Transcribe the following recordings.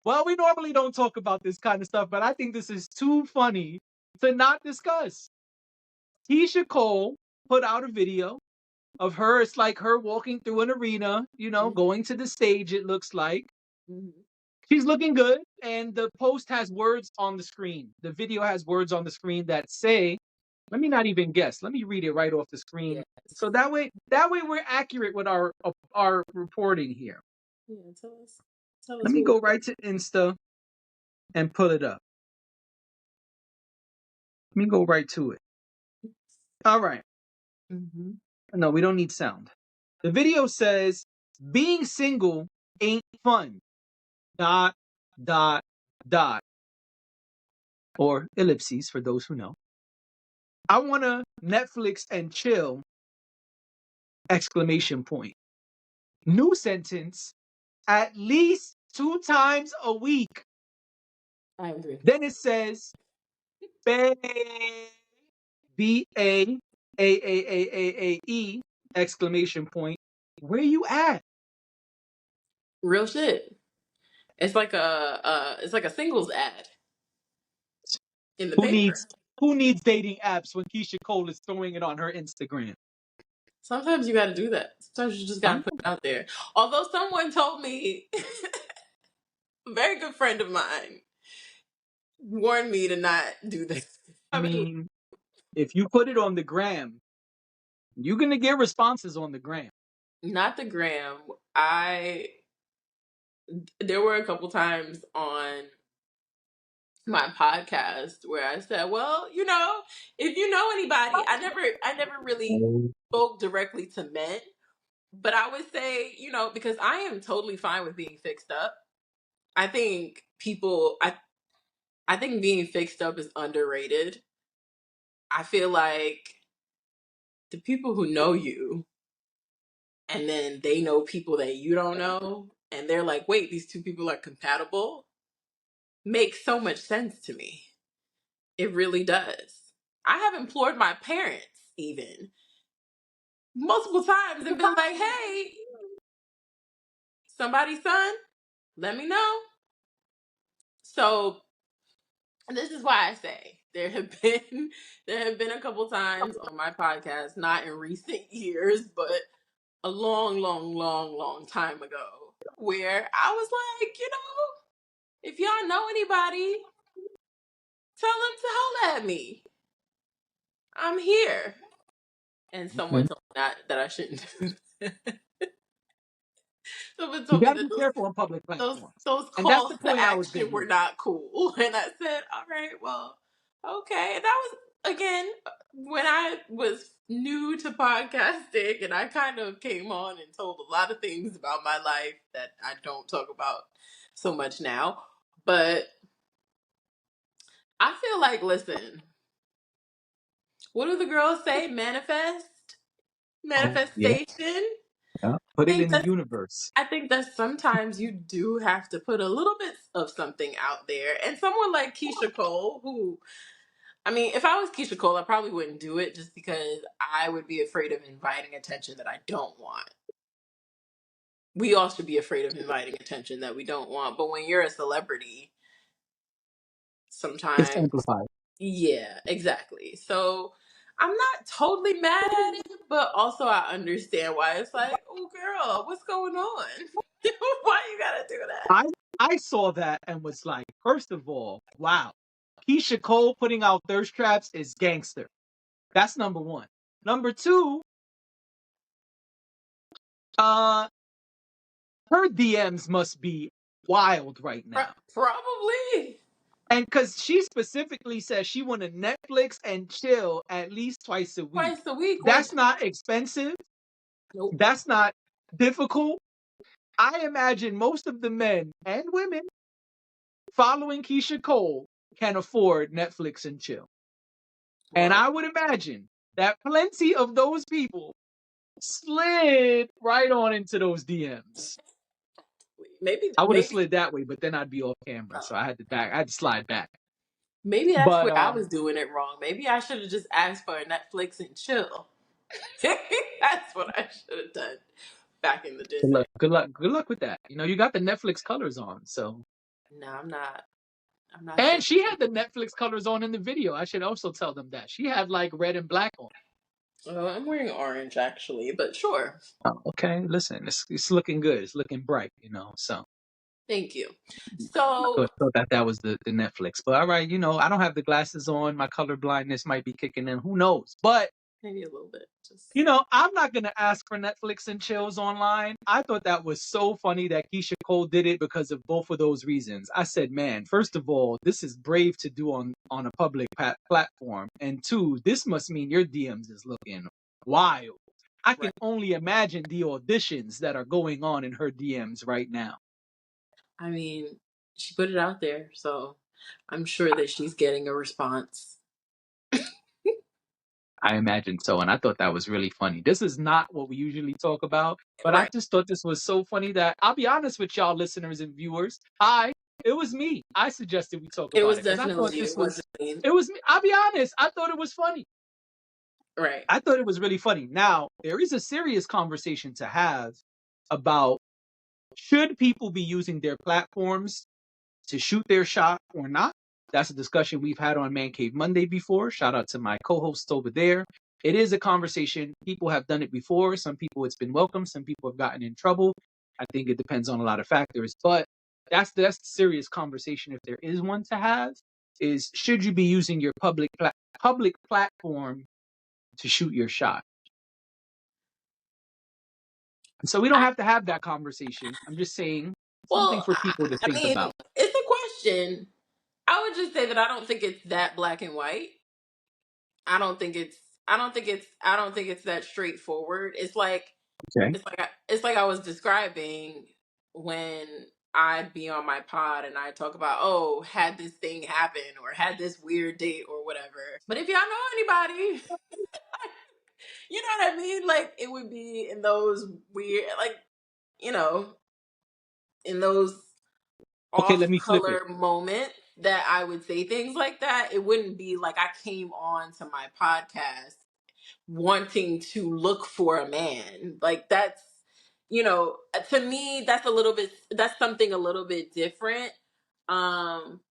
Well, we normally don't talk about this kind of stuff, but I think this is too funny to not discuss. Keyshia Cole put out a video of her. It's like her walking through an arena, going to the stage, it looks like. Mm-hmm. She's looking good, and the post has words on the screen. The video has words on the screen that say, let me not even guess. Let me read it right off the screen. Yes. So that way we're accurate with our reporting here. Yeah, tell us. Let me go right to Insta and pull it up. Let me go right to it. All right. Mm-hmm. No, we don't need sound. The video says, being single ain't fun. Dot, dot, dot. Or ellipses for those who know. I want to Netflix and chill! Exclamation point. New sentence, at least 2 times a week. I agree. Then it says, bae, BAAAAAE! Exclamation point. Where you at? Real shit. It's like a singles ad in the Who paper. needs dating apps when Keyshia Cole is throwing it on her Instagram? Sometimes you got to do that. Sometimes you just got to put it out there. Although someone told me, a very good friend of mine warned me to not do this. I mean, if you put it on the gram, you're gonna get responses on the gram. Not the gram. There were a couple times on my podcast where I said, well, if you know anybody, I never really spoke directly to men, but I would say, because I am totally fine with being fixed up. I think I think being fixed up is underrated. I feel like the people who know you and then they know people that you don't know and they're like, wait, these two people are compatible, makes so much sense to me. It really does. I have implored my parents even multiple times and been like, hey, somebody's son, let me know. So this is why I say there have been a couple times on my podcast, not in recent years, but a long, long, long, long time ago, where I was like, if y'all know anybody, tell them to holler at me. I'm here. And someone told me that I shouldn't do that. Someone You told me gotta that be careful on public platforms. those And that's calls the to point I was action getting were at. not cool. And I said, all right, well, okay. And that was, again, when I was new to podcasting and I kind of came on and told a lot of things about my life that I don't talk about so much now. But I feel like, listen, what do the girls say? Yeah. Manifestation. Yeah. Put it in the universe. I think that sometimes you do have to put a little bit of something out there. And someone like Keyshia Cole, who, I mean, if I was Keyshia Cole, I probably wouldn't do it just because I would be afraid of inviting attention that I don't want. We all should be afraid of inviting attention that we don't want. But when you're a celebrity, It's sometimes, amplified. yeah, exactly. So I'm not totally mad at it, but also I understand why it's like, oh, girl, what's going on? Why you gotta do that? I saw that and was like, first of all, wow. Keyshia Cole putting out thirst traps is gangster. That's number one. Number two, uh, her DMs must be wild right now. Probably. And because she specifically says she want to Netflix and chill at least twice a week. Twice a week. That's not expensive. Nope. That's not difficult. I imagine most of the men and women following Keyshia Cole can afford Netflix and chill. And I would imagine that plenty of those people slid right on into those DMs. Maybe I would have slid that way, but then I'd be off camera, so I had to slide back. Maybe that's But where I was doing it wrong. Maybe I should have just asked for a Netflix and chill. That's what I should have done back in the day. good luck with that. You got the Netflix colors on, so No, I'm not. I'm not And saying. she had the Netflix colors on in the video. I should also tell them that. She had like red and black on. Oh, I'm wearing orange actually, but sure. Oh, okay, listen, it's looking good. It's looking bright, So Thank you. I So thought that was the Netflix. But all right, I don't have the glasses on. My color blindness might be kicking in. Who knows? But maybe a little bit. Just I'm not gonna ask for Netflix and chills online. I thought that was so funny that Keyshia Cole did it because of both of those reasons. I said, man, first of all, this is brave to do on a public platform, and two, this must mean your DMs is looking wild. I can right. only imagine the auditions that are going on in her DMs right now. I mean, she put it out there, so I'm sure that she's getting a response. I imagine so, and I thought that was really funny. This is not what we usually talk about, but I Right. just thought this was so funny that I'll be honest with y'all, listeners and viewers. It was me. I suggested we talk It about was it because I thought definitely you. this It was. wasn't me. It was me. I'll be honest. I thought it was funny. Right. I thought it was really funny. Now there is a serious conversation to have about should people be using their platforms to shoot their shot or not. That's a discussion we've had on Man Cave Monday before. Shout out to my co-host over there. It is a conversation. People have done it before. Some people it's been welcome. Some people have gotten in trouble. I think it depends on a lot of factors. But that's the serious conversation, if there is one to have, is should you be using your public platform to shoot your shot? And so we don't I, have to have that conversation. I'm just saying something well, for people to I think mean, about. it's a question. I would just say that I don't think it's that black and white. I don't think it's. I don't think it's. I don't think it's that straightforward. It's like. Okay. It's like I was describing when I'd be on my pod and I talk about, oh, had this thing happen or had this weird date or whatever. But if y'all know anybody, you know what I mean? Like it would be in those weird, like, you know, in those Okay, let off me flip it. color moments that I would say things like that. It wouldn't be like I came on to my podcast wanting to look for a man. Like that's, to me that's something a little bit different. Um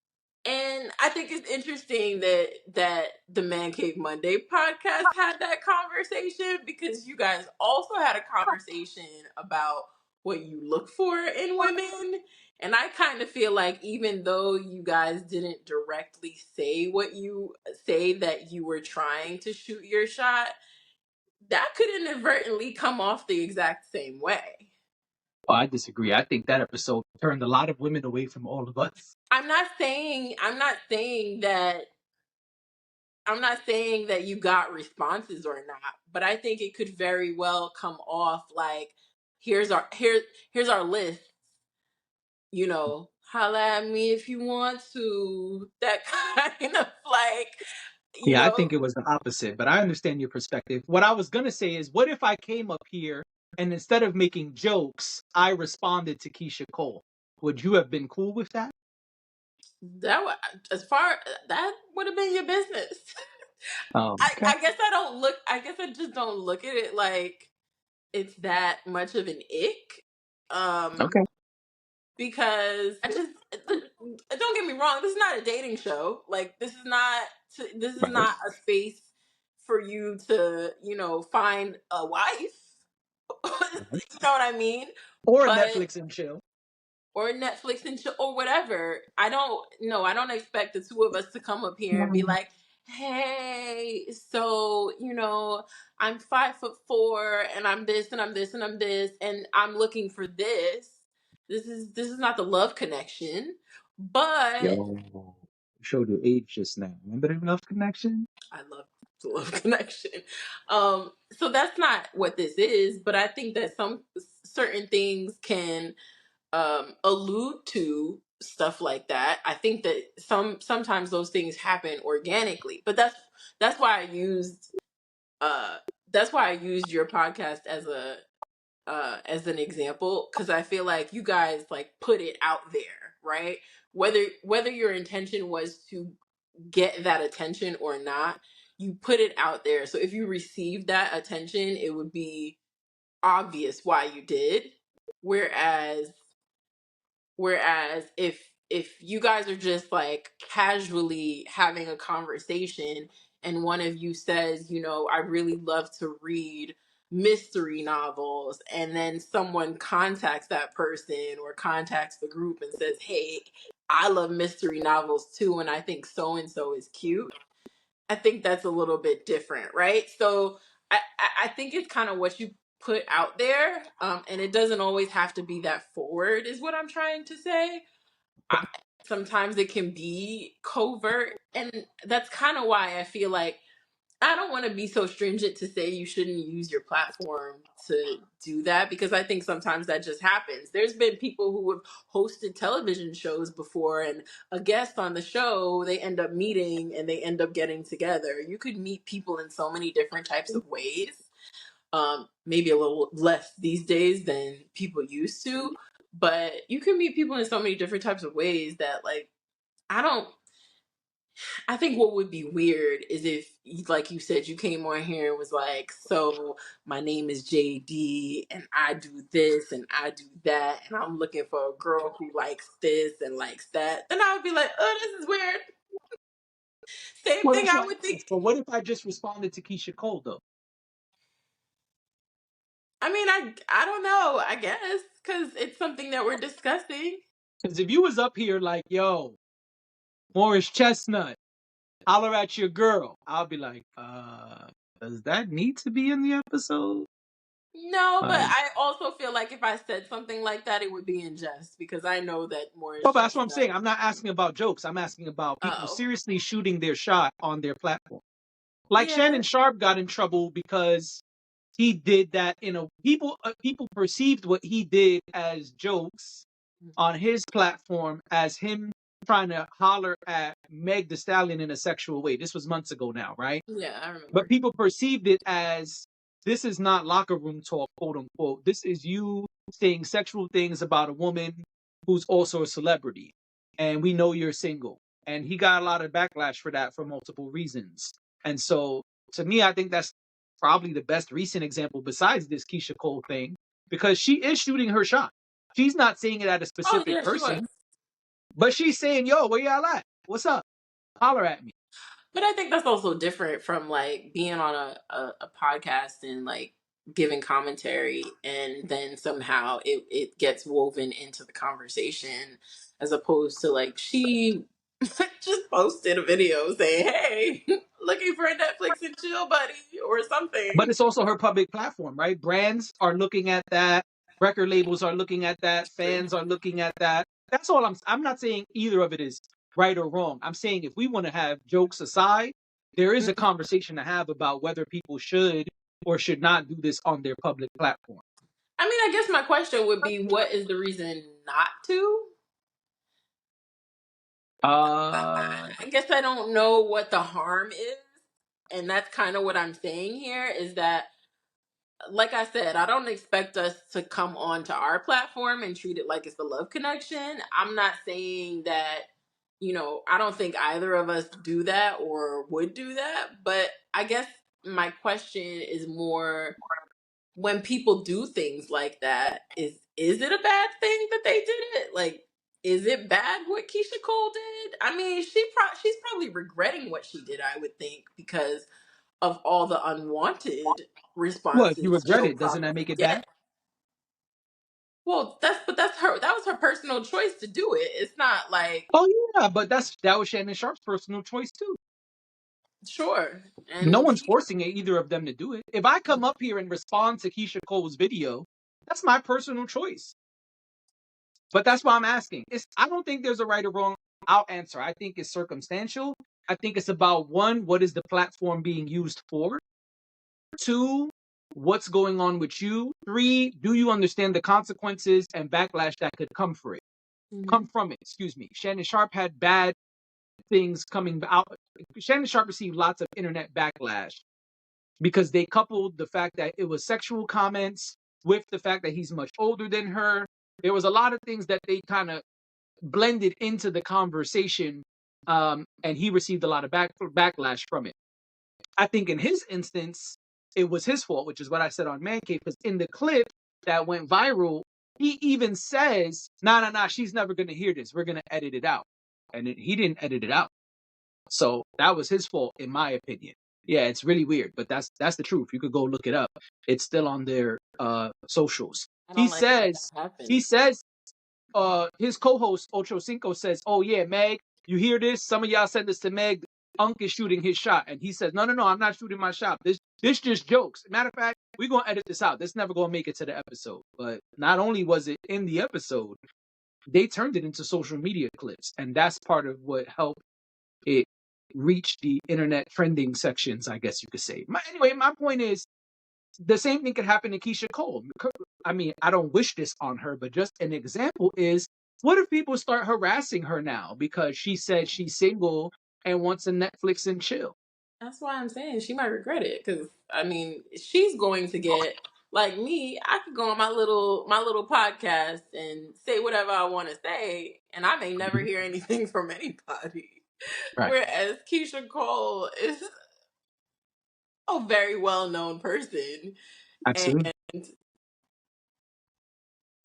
and I think it's interesting that the Man Cave Monday podcast had that conversation because you guys also had a conversation about what you look for in women. And I kind of feel like even though you guys didn't directly say what you say that you were trying to shoot your shot, that could inadvertently come off the exact same way. Oh, I disagree. I think that episode turned a lot of women away from all of us. I'm not saying that you got responses or not, but I think it could very well come off like here's our list, holla at me if you want to. That kind of like, you Yeah, I know, think it was the opposite, but I understand your perspective. What I was going to say is, what if I came up here and instead of making jokes, I responded to Keyshia Cole? Would you have been cool with that? that wa- as far that would have been your business. Okay. I guess I just don't look at it like it's that much of an ick. Okay. Because don't get me wrong, this is not a dating show. Like this is Right. not a space for you to, find a wife. You know what I mean? Or But Netflix and chill. or Netflix and chill or whatever. I don't expect the two of us to come up here and be like, hey, so, I'm 5'4" and I'm this and I'm this and I'm this and I'm looking for this. This is not the love connection. But Yo, showed your age just now. Remember the love connection? I love the love connection. So that's not what this is, but I think that some certain things can allude to stuff like that. I think that sometimes those things happen organically, but that's why uh I used your podcast as an example, because I feel like you guys like put it out there, right? Whether your intention was to get that attention or not, you put it out there. So if you received that attention, it would be obvious why you did. Whereas if if you guys are just like casually having a conversation and one of you says, I really love to read mystery novels, and then someone contacts that person or contacts the group and says, hey, I love mystery novels too, and I think so and so is cute. I think that's a little bit different, right? So I think it's kind of what you put out there, and it doesn't always have to be that forward, is what I'm trying to say. I, Sometimes it can be covert, and that's kind of why I feel like I don't want to be so stringent to say you shouldn't use your platform to do that, because I think sometimes that just happens. There's been people who have hosted television shows before, and a guest on the show, they end up meeting and they end up getting together. You could meet people in so many different types of ways. Maybe a little less these days than people used to, but you can meet people in so many different types of ways that, like, I don't I think what would be weird is if, like you said, you came on here and was like, so my name is JD and I do this and I do that, and I'm looking for a girl who likes this and likes that. Then I would be like, oh, this is weird. Same Well, thing that's I why I would think. asked. But what if I just responded to Keyshia Cole though? I mean, I don't know, I guess, because it's something that we're discussing. Because if you was up here like, yo, Morris Chestnut, holler at your girl, I'll be like, does that need to be in the episode? No, but Like, I also feel like if I said something like that, it would be in jest, because I know that Morris well, that's what I'm saying. Chestnut. I'm not asking about jokes. I'm asking about people Oh, seriously shooting their shot on their platform. Like yeah. Shannon Sharp got in trouble because he did that in a people perceived what he did as jokes on his platform as him trying to holler at Meg Thee Stallion in a sexual way. This was months ago now, right? Yeah, I But remember. people perceived it as this is not locker room talk, quote unquote. This is you saying sexual things about a woman who's also a celebrity. And we know you're single. And he got a lot of backlash for that for multiple reasons. And so to me, I think that's probably the best recent example besides this Keyshia Cole thing, because she is shooting her shot. She's not saying it at a Oh specific yeah, she was. person, but she's saying, yo, where y'all at? What's up? Holler at me. But I think that's also different from like being on a podcast and like giving commentary, and then somehow it gets woven into the conversation, as opposed to like she just posted a video saying, hey, looking for a Netflix and chill buddy or But something. it's also her public platform, right? Brands are looking at that. Record labels are looking at that. True. Fans are looking at that. That's all I'm not saying either of it is right or wrong. I'm saying if we want to have jokes aside, there is a Mhm. conversation to have about whether people should or should not do this on their public platform. I mean, I guess my question would be, what is the reason not to? Uh, I guess I don't know what the harm is. And that's kind of what I'm saying here, is that, like I said, I don't expect us to come on to our platform and treat it like it's the love connection. I'm not saying that, I don't think either of us do that or would do that. But I guess my question is more, when people do things like that, is it a bad thing that they did it? Like, is it bad what Keisha Cole did? I mean, she's probably regretting what she did, I would think, because of all the unwanted well, if you responses regret she'll it, doesn't that probably make it bad? get. Well, that was her personal choice to do it. It's not like, Oh yeah, but that was Shannon Sharp's personal choice too. sure. No And one's she forcing either of them to do it. If I come up here and respond to Keisha Cole's video, that's my personal choice. But that's why I'm asking. I don't think there's a right or wrong. I'll answer. I think it's circumstantial. I think it's about one, what is the platform being used for? Two, what's going on with you? Three, do you understand the consequences and backlash that could come Mhm. from it? Excuse me. Shannon Sharp had bad things coming out. Shannon Sharp received lots of internet backlash because they coupled the fact that it was sexual comments with the fact that he's much older than her. There was a lot of things that they kind of blended into the conversation, and he received a lot of backlash from it. I think in his instance, it was his fault, which is what I said on Man Cave, because in the clip that went viral, he even says, nah, she's never gonna hear this. We're gonna edit it out. And he didn't edit it out. So that was his fault, in my opinion. Yeah, it's really weird, but that's the truth. You could go look it up. It's still on their socials. I He don't like how that says he happened. says his co-host Ocho Cinco says, "Oh yeah, Meg, you hear this? Some of y'all said this to Meg. Unc is shooting his shot," and he says, "No, I'm not shooting my shot. This just jokes. Matter of fact, we're gonna edit this out. This never gonna make it to the episode." But not only was it in the episode, they turned it into social media clips, and that's part of what helped it reach the internet trending sections, I guess you could say. Anyway, my point is the same thing could happen to Keyshia Cole. I mean, I don't wish this on her, but just an example is, what if people start harassing her now because she said she's single and wants a Netflix and chill? That's why I'm saying she might regret it, because I mean she's going to get, like me. I could go on my little podcast and say whatever I want to say, and I may never hear anything from anybody. Right. Whereas Keisha Cole is a very well known person, and Absolutely.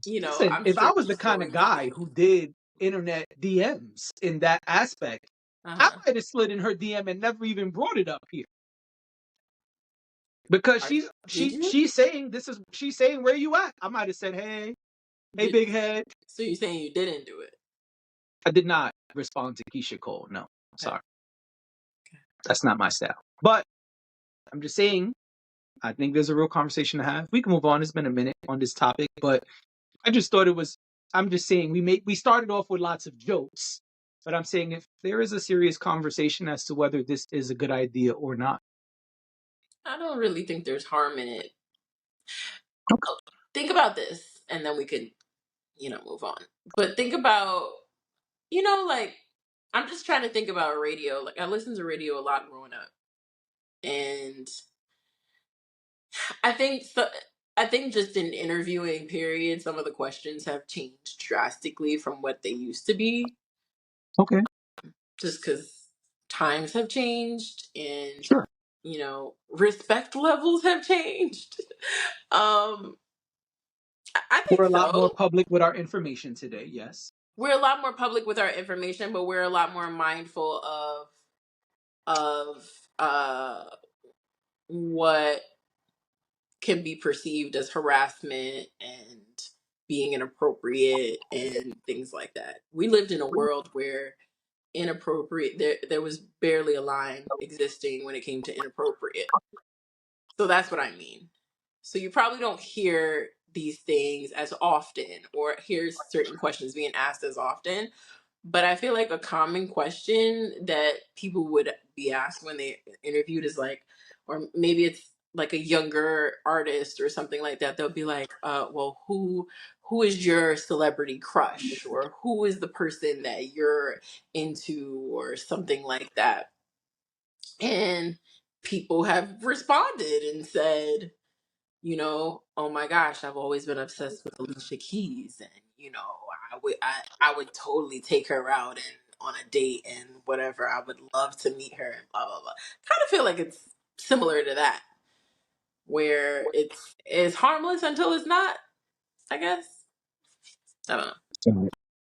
Listen, I'm if sure I was the she's kind of going to guy be. who did internet DMs in that aspect, Uh I huh. might have slid in her DM and never even brought it up here. Because Did you? she's saying where you at. I might have said, hey Did big head. so? You saying you didn't do it? I did not respond to Keisha Cole. No, Okay. sorry. That's not my style. But I'm just saying, I think there's a real conversation to have. We can move on. It's been a minute on this topic, but I just thought it was. I'm just saying we started off with lots of jokes, but I'm saying if there is a serious conversation as to whether this is a good idea or not. I don't really think there's harm in it. Okay. Oh, think about this, and then we could, move on. But think about, like, I'm just trying to think about radio. Like, I listened to radio a lot growing up, and I think so. I think just in interviewing period, some of the questions have changed drastically from what they used to be, Okay. just because times have changed and Sure. respect levels have changed. um, I think We're a lot more so. public with our information today. Yes. We're a lot more public with our information, but we're a lot more mindful of what can be perceived as harassment and being inappropriate and things like that. We lived in a world where inappropriate there was barely a line existing when it came to inappropriate. So that's what I mean. So you probably don't hear these things as often or hear certain questions being asked as often. But I feel like a common question that people would be asked when they interviewed is like, or maybe it's like a younger artist or something like that. They'll be like, well, who is your celebrity crush, or who is the person that you're into, or something like that. And people have responded and said, oh my gosh, I've always been obsessed with Alicia Keys, and I would totally take her out and on a date and whatever. I would love to meet her and blah blah blah. Kind of feel like it's similar to that, where it's harmless until it's not. I guess I don't know.